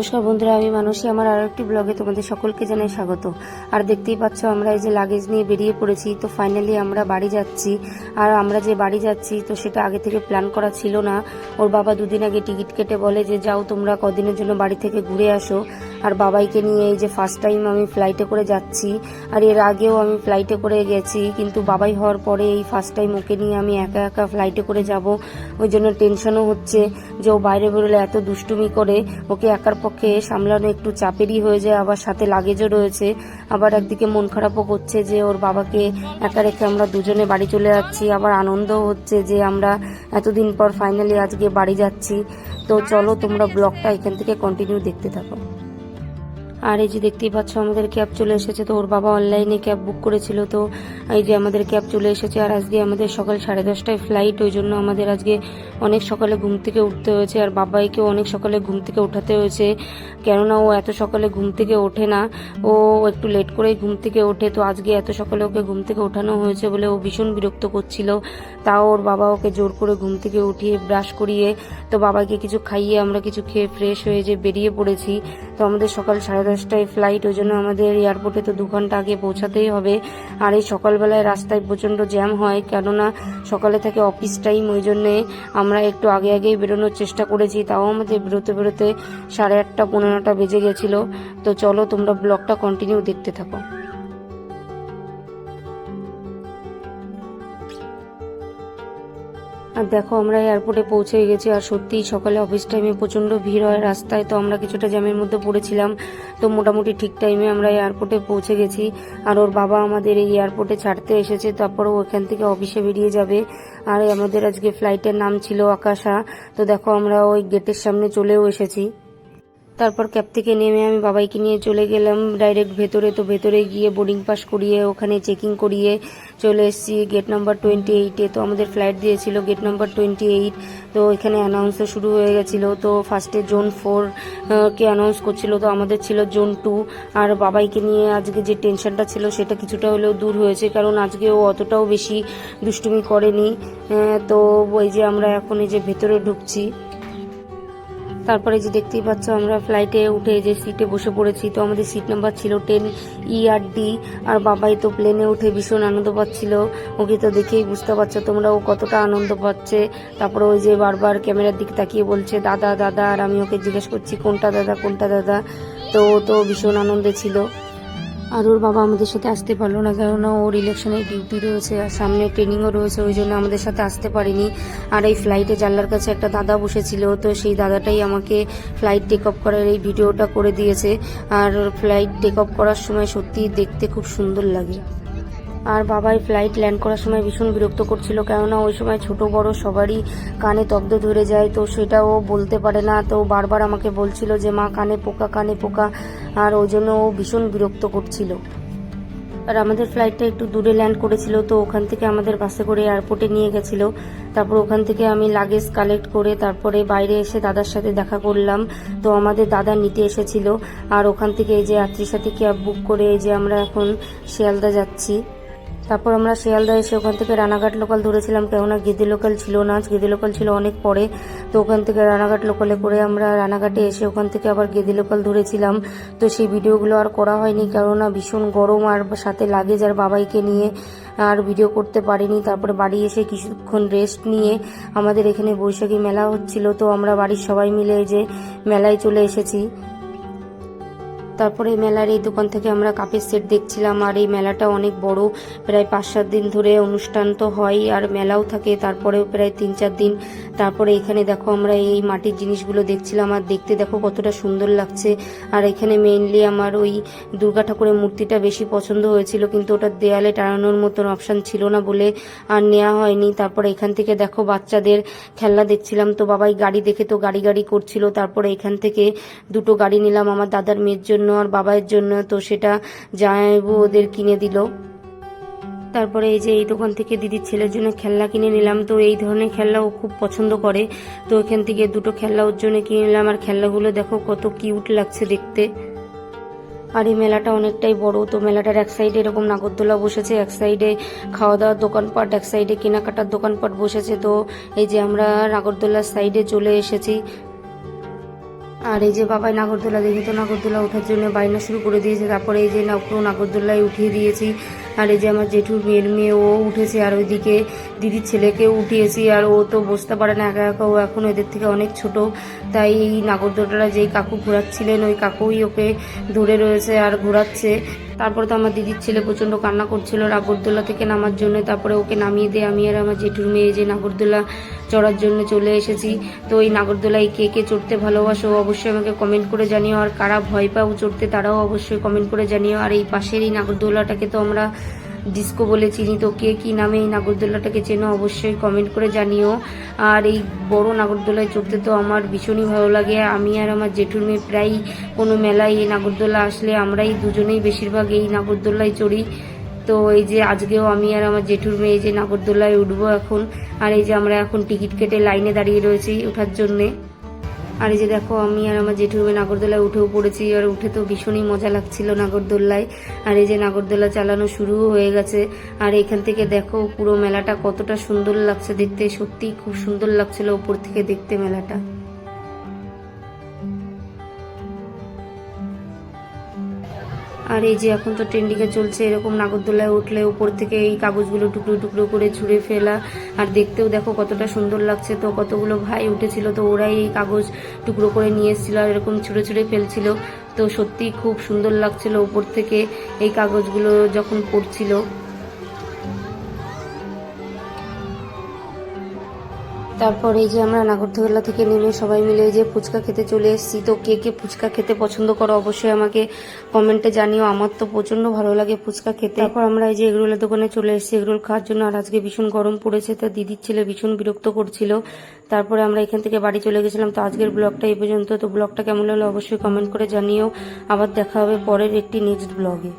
নমস্কার বন্ধুরা, আমি মানসী। আমার আরো একটি ব্লগে তোমাদের সকলকে জানাই স্বাগত। আর দেখতেই পাচ্ছ আমরা এই যে লাগেজ নিয়ে বেরিয়ে পড়েছি। তো ফাইনালি আমরা বাড়ি যাচ্ছি। আর আমরা যে বাড়ি যাচ্ছি তো সেটা আগে থেকে প্ল্যান করা ছিল না। ওর বাবা দুদিন আগে টিকিট কেটে বলে যে যাও তোমরা কদিনের জন্য বাড়ি থেকে ঘুরে আসো। আর বাবাইকে নিয়ে এই যে ফার্স্ট টাইম আমি ফ্লাইটে করে যাচ্ছি। আর এর আগেও আমি ফ্লাইটে করে গেছি, কিন্তু বাবাই হওয়ার পরে এই ফার্স্ট টাইম ওকে নিয়ে আমি একা একা ফ্লাইটে করে যাব। ওই জন্য টেনশনও হচ্ছে যে ও বাইরে বেরোলে এত দুষ্টুমি করে, ওকে একার পক্ষে সামলানো একটু চাপেরই হয়ে যায়। আবার সাথে লাগেজও রয়েছে। আবার একদিকে মন খারাপও করছে যে ওর বাবাকে একা রেখে আমরা দুজনে বাড়ি চলে যাচ্ছি। আবার আনন্দও হচ্ছে যে আমরা এতদিন পর ফাইনালি আজকে বাড়ি যাচ্ছি। তো চলো তোমরা ব্লগটা এখান থেকে কন্টিনিউ দেখতে থাকো। আর এই যে দেখতেই পাচ্ছ আমাদের ক্যাব চলে এসেছে। তো ওর বাবা অনলাইনে ক্যাব বুক করেছিল, তো এই যে আমাদের ক্যাব চলে এসেছে। আর আজকে আমাদের সকাল 10:30টায় ফ্লাইট, ওই জন্য আমাদের আজকে অনেক সকালে ঘুম থেকে উঠতে হয়েছে। আর বাবাইকেও অনেক সকালে ঘুম থেকে উঠাতে হয়েছে, কেননা ও এত সকালে ঘুম থেকে ওঠে না। ও একটু লেট করেই ঘুম থেকে ওঠে। তো আজকে এত সকালে ওকে ঘুম থেকে ওঠানো হয়েছে বলে ও ভীষণ বিরক্ত করছিল। তাও ওর বাবা ওকে জোর করে ঘুম থেকে উঠিয়ে ব্রাশ করিয়ে তো বাবাকে কিছু খাইয়ে আমরা কিছু খেয়ে ফ্রেশ হয়ে যে বেরিয়ে পড়েছি। তো আমাদের সকাল 10:30টায় ফ্লাইট, ওই জন্য আমাদের এয়ারপোর্টে তো 2 ঘন্টা আগে পৌঁছাতেই হবে। আর এই সকালবেলায় রাস্তায় প্রচণ্ড জ্যাম হয়, কেননা সকালে থেকে অফিস টাইম, ওই জন্যে আমরা একটু আগে আগেই বেরোনোর চেষ্টা করেছি। তাও আমাদের বেরোতে বেরোতে 8:30 15টা বেজে গেছিলো। তো চলো তোমরা ব্লগটা কন্টিনিউ দেখতে থাকো। আর দেখো আমরা এয়ারপোর্টে পৌঁছে গেছি। আর সত্যিই সকালে অফিস টাইমে প্রচণ্ড ভিড় হয় রাস্তায়, তো আমরা কিছুটা জ্যামের মধ্যে পড়েছিলাম। তো মোটামুটি ঠিক টাইমে আমরা এয়ারপোর্টে পৌঁছে গেছি। আর ওর বাবা আমাদের এই এয়ারপোর্টে ছাড়তে এসেছে, তারপর ওখান থেকে অফিসে বেরিয়ে যাবে। আর আমাদের আজকে ফ্লাইটের নাম ছিল আকাশা। তো দেখো আমরা ওই গেটের সামনে চলেও এসেছি। তারপর ক্যাব থেকে নেমে আমি বাবাইকে নিয়ে চলে গেলাম ডাইরেক্ট ভেতরে। তো ভেতরে গিয়ে বোর্ডিং পাস করিয়ে ওখানে চেকিং করিয়ে চলে এসেছি গেট নাম্বার 28-এ। তো আমাদের ফ্লাইট দিয়েছিল গেট নাম্বার 28। তো এখানে অ্যানাউন্সও শুরু হয়ে গেছিলো। তো ফার্স্টে জোন 4 কে অ্যানাউন্স করছিল, তো আমাদের ছিল জোন 2। আর বাবাইকে নিয়ে আজকে যে টেনশনটা ছিল সেটা কিছুটা হলেও দূর হয়েছে, কারণ আজকে ও অতটাও বেশি দুষ্টুমি করেনি। তো ওই যে আমরা এখন এই যে ভেতরে ঢুকছি। তারপরে যে দেখতেই পাচ্ছ আমরা ফ্লাইটে উঠে যে সিটে বসে পড়েছি। তো আমাদের সিট নাম্বার ছিল 10ERD। আর বাবাই তো প্লেনে উঠে ভীষণ আনন্দ পাচ্ছিল। ওকে তো দেখেই বুঝতে পারছো তোমরা ও কতটা আনন্দ পাচ্ছে। তারপরে ওই যে বারবার ক্যামেরার দিকে তাকিয়ে বলছে দাদা দাদা, আর আমি ওকে জিজ্ঞেস করছি কোনটা দাদা কোনটা দাদা। তো ও তো ভীষণ আনন্দে ছিল। আর ওর বাবা আমাদের সাথে আসতে পারলো না, কেননা ওর ইলেকশনের ডিউটি রয়েছে আর সামনে ট্রেনিংও রয়েছে, ওই জন্য আমাদের সাথে আসতে পারেনি। আর এই ফ্লাইটে জানলার কাছে একটা দাদা বসেছিল, তো সেই দাদাটাই আমাকে ফ্লাইট টেক অফ করার এই ভিডিওটা করে দিয়েছে। আর ফ্লাইট টেক অফ করার সময় সত্যি দেখতে খুব সুন্দর লাগে। আর বাবাই ফ্লাইট ল্যান্ড করার সময় ভীষণ বিরক্ত করছিল, কেননা ওই সময় ছোট বড় সবারই কানে তব্দ ধরে যায়, তো সেটাও বলতে পারে না। তো বারবার আমাকে বলছিল যে মা কানে পোকা কানে পোকা, আর ওই জন্য ও ভীষণ বিরক্ত করছিল। আর আমাদের ফ্লাইটটা একটু দূরে ল্যান্ড করেছিল, তো ওখান থেকে আমাদের বাসে করে এয়ারপোর্টে নিয়ে গেছিলো। তারপর ওখান থেকে আমি লাগেজ কালেক্ট করে তারপরে বাইরে এসে দাদার সাথে দেখা করলাম। তো আমাদের দাদা নিতে এসেছিল। আর ওখান থেকে এই যে যাত্রীর সাথে ক্যাব বুক করে এই যে আমরা এখন শিয়ালদা যাচ্ছি। তারপর আমরা শিয়ালদা এসে ওখান থেকে রানাঘাট লোকাল ধরেছিলাম, কেননা গেদে লোকাল ছিল না, গেদে লোকাল ছিল অনেক পরে। তো ওখান থেকে রানাঘাট লোকালে করে আমরা রানাঘাটে এসে ওখান থেকে আবার গেদে লোকাল ধরেছিলাম। তো সেই ভিডিওগুলো আর করা হয়নি, কেননা ভীষণ গরম আর সাথে লাগেজ আর বাবাইকে নিয়ে আর ভিডিও করতে পারিনি। তারপরে বাড়ি এসে কিছুক্ষণ রেস্ট নিয়ে আমাদের এখানে বৈশাখী মেলা হচ্ছিল, তো আমরা বাড়ির সবাই মিলে যে মেলায় চলে এসেছি। তারপরে মেলার এই দোকান থেকে আমরা কাপের সেট দেখছিলাম। আর এই মেলাটা অনেক বড়, প্রায় 5-7 দিন ধরে অনুষ্ঠান তো হয় আর মেলাও থাকে, তারপরেও প্রায় 3-4 দিন। তারপরে এখানে দেখো আমরা এই মাটির জিনিসগুলো দেখছিলাম, আর দেখতে দেখো কতটা সুন্দর লাগছে। আর এখানে মেইনলি আমার ওই দুর্গা ঠাকুরের মূর্তিটা বেশি পছন্দ হয়েছিল, কিন্তু ওটা দেয়ালে টানানোর মতন অপশান ছিল না বলে আর নেওয়া হয়নি। তারপরে এখান থেকে দেখো বাচ্চাদের খেলনা দেখছিলাম। তো বাবাই গাড়ি দেখে তো গাড়ি গাড়ি করছিল। তারপরে এখান থেকে 2টো গাড়ি নিলাম আমার দাদার মেয়ের জন্য আর বাবার জন্য, তো সেটা জামাইবাবু ওদের কিনে দিল। তারপরে এই যে এই দোকান থেকে দিদির ছেলের জন্য খেলনা কিনে নিলাম। তো এই ধরনের খেলনা ও খুব পছন্দ করে, তো এখান থেকে 2টো খেলনা ওর জন্য কিনে নিলাম। আর খেলনাগুলো দেখো কত কিউট লাগছে দেখতে। আর এই মেলাটা অনেকটাই বড়। তো মেলাটার এক সাইডে এরকম নাগরদোলা বসেছে, এক সাইডে খাওয়া দাওয়ার দোকানপাট, এক সাইডে কেনাকাটার দোকানপাট বসেছে। তো এই যে আমরা নাগরদোলার সাইডে চলে এসেছি। আর এই যে বাবাই নাগরদোলা দেখে তো নাগরদোলা ওঠার জন্য বায়না শুরু করে দিয়েছে। তারপরে এই যে পুরো নাগরদোলায় উঠিয়ে দিয়েছি। আর এই যে আমার জেঠুর মেয়ের মেয়ে ও উঠেছে, আর ওইদিকে দিদির ছেলেকেও উঠিয়েছি। আর ও তো বসতে পারে না একা একা, ও এখন এদের থেকে অনেক ছোট, তাই এই নাগরদোলাটা যেই কাকু ঘোরাচ্ছিলেন ওই কাকুই ওকে ধরে রয়েছে আর ঘোরাচ্ছে। তারপরে তো আমার দিদির ছেলে প্রচণ্ড কান্না করছিল নাগরদোলা থেকে নামার জন্য। তারপরে ওকে নামিয়ে দিয়ে আমি আর আমার জেঠুর মেয়ে যে নাগরদোলা চড়ার জন্য চলে এসেছি। তো এই নাগরদোলায় কে কে চড়তে ভালোবাসো অবশ্যই আমাকে কমেন্ট করে জানিও, আর কারা ভয় পাও চড়তে তারাও অবশ্যই কমেন্ট করে জানিও। আর এই পাশের এই নাগরদোলাটাকে তো আমরা ডিস্কো বলে চিনি, তো কে কি নামে এই নাগরদোলাটাকে চেনো অবশ্যই কমেন্ট করে জানিও। আর এই বড় নাগরদোলায় চড়তে তো আমার ভীষণই ভালো লাগে। আমি আর আমার জেঠুর মেয়ে প্রায় কোনো মেলায় এই নাগরদোলা আসলে আমরাই দুজনেই বেশিরভাগ এই নাগরদোলায় চড়ি। তো এই যে আজকেও আমি আর আমার জেঠুর মেয়ে যে নাগরদোলায় উঠবো এখন। আর এই যে আমরা এখন টিকিট কেটে লাইনে দাঁড়িয়ে রয়েছি ওঠার জন্যে। আর এই যে দেখো আমি আর আমার জেঠুর মেয়ে নাগরদোলায় উঠেও পড়েছি, আর উঠে তো ভীষণই মজা লাগছিল নাগরদোলায়। আর এই যে নাগরদোলা চালানো শুরুও হয়ে গেছে। আর এখান থেকে দেখো পুরো মেলাটা কতটা সুন্দর লাগছে দেখতে, সত্যিই খুব সুন্দর লাগছিল উপর থেকে দেখতে মেলাটা। আর এই যে এখন তো ট্রেন্ডিংয়ে চলছে এরকম নাগরদোলায় উঠলে উপর থেকে এই কাগজগুলো টুকরো টুকরো করে ছুঁড়ে ফেলা, আর দেখতেও দেখো কতটা সুন্দর লাগছে। তো কতগুলো ভাই উঠেছিল, তো ওরাই এই কাগজ টুকরো করে নিয়ে এসেছিল আর এরকম ছুঁড়ে ছুঁড়ে ফেলছিল। তো সত্যিই খুব সুন্দর লাগছিল উপর থেকে এই কাগজগুলো যখন পড়ছিল। তারপর এই যে আমরা নাগরদোলা থেকে নেমে সবাই মিলে এই যে ফুচকা খেতে চলে এসেছি। তো কে কে ফুচকা খেতে পছন্দ করো অবশ্যই আমাকে কমেন্টে জানিও, আমার তো প্রচন্ড ভালো লাগে ফুচকা খেতে। তারপর আমরা এই যে এগরোলের দোকানে চলে এসেছি এগরোল খাওয়ার জন্য। আর আজকে ভীষণ গরম পড়েছে, তা দিদির ছেলে ভীষণ বিরক্ত করছিল। তারপরে আমরা এখান থেকে বাড়ি চলে গেছিলাম। তো আজকের ব্লগটা এই পর্যন্ত। তো ব্লগটা কেমন হলো অবশ্যই কমেন্ট করে জানিও। আবার দেখা হবে পরের একটি নেক্সট ব্লগে।